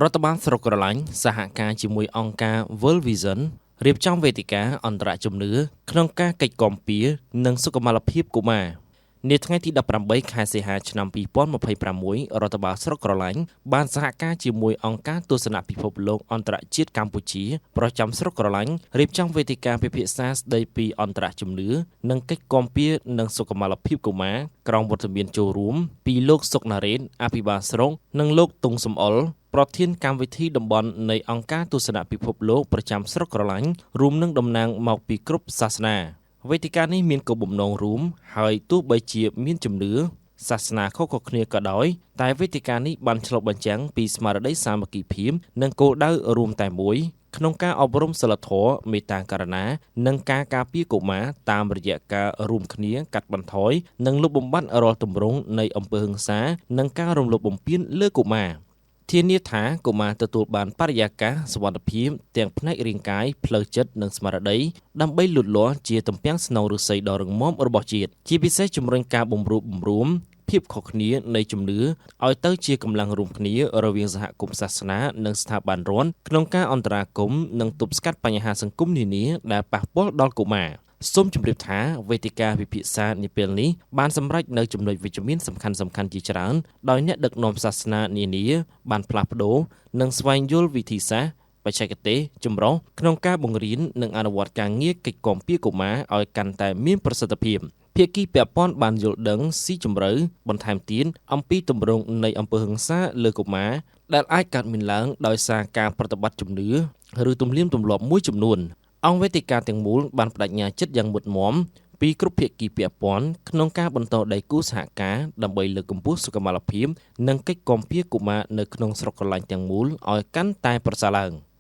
រដ្ឋបាលស្រុកក្រឡាញ់សហការជាមួយអង្គការ World Vision រៀបចំវេទិកាអន្តរជំនឿក្នុងការកិច្ចគាំពារនិងសុខុមាលភាពកុមារនាថ្ងៃទី18ខែសីហាឆ្នាំ2026រដ្ឋបាលស្រុកក្រឡាញ់បានសហការជាមួយអង្គការទស្សនពិភពលោកអន្តរជាតិកម្ពុជាប្រចាំស្រុកក្រឡាញ់រៀបចំវេទិកាពិភាក្សាស្ដីពីអន្តរជំនឿនិងកិច្ចគាំពារនិងសុខុមាលភាពកុមារក្រោមវត្តមានចូលរួមពីលោកសុកណារ៉េនអភិបាលស្រុកនិងលោកតុងសំអល់ប្រធានកម្មវិធីតំបន់នៃអង្គការទស្សនពិភពលោកប្រចាំស្រុកក្រឡាញ់រួមនឹងតំណាងមកពីគ្រប់សាសនាវេទិកានេះមានគោលបំណងរួមហើយទោះបីជាមានជំនឿសាសនាខុសៗគ្នាក៏ដោយតែវេទិកានេះបានឆ្លុះបញ្ចាំងពីស្មារតីសាមគ្គីភាពនិងគោលដៅរួមតែមួយក្នុងការអប់រំសីលធម៌មេត្តាករុណានិងការការពារកុមារតាមរយៈការរួមគ្នាកាត់បន្ថយនិងលុបបំបាត់រាល់ទម្រង់នៃអំពើហិង្សានិងការរំលោភបំពានលើកុមារធានាថាកុមារទទួលបានបរិយាកាសសុវត្ថិភាពទាំងផ្នែករាងកាយផ្លូវចិត្តនិងស្មារតីដើម្បីលូតលាស់ជាទំពាំងស្នងឫស្សីដ៏រឹងមាំរបស់ជាតិជាពិសេសជំរុញការបំរួមភាពខុសគ្នានៃជំនឿឲ្យទៅជាកម្លាំងរួមគ្នារវាងសហគមន៍សាសនានិងស្ថាប័នរដ្ឋក្នុងការអន្តរាគមន៍និងទប់ស្កាត់បញ្ហាសង្គមនានាដែលប៉ះពាល់ដល់កុមារសូមជម្រាបថាវេទិកាពិភាក្សានាពេលនេះបានសម្រេចនៅចំណុចវិជ្ជមានសំខាន់ៗជាច្រើនដោយអ្នកដឹកនាំសាសនានានាបានផ្លាស់ប្ដូរនិងស្វែងយល់វិធីសាស្ត្របច្ចេកទេសចម្រុះក្នុងការបង្រៀននិងអនុវត្តការងារកិច្ចគាំពារកុមារឲ្យកាន់តែមានប្រសិទ្ធភាពភាគីពាក់ព័ន្ធបានយល់ដឹងស៊ីជម្រៅបន្ថែមទៀតអំពីទម្រង់នៃអំពើហិង្សាលើកុមារដែលអាចកើតមានឡើងដោយសារការប្រតិបត្តិជំនឿឬទំនៀមទម្លាប់មួយចំនួនអង្គវេទិកាទាំងមូលបានបដិញ្ញាចិត្តយ៉ាងមុតមាំពីគ្រប់ភាគីពាក់ព័ន្ធក្នុងការបន្តដៃគូសហការដើម្បីលើកកម្ពស់សុខុមាលភាពនិងកិច្ចគាំពារកុមារនៅក្នុងស្រុកក្រឡាញ់ទាំងមូលឲ្យកាន់តែប្រសើរឡើង។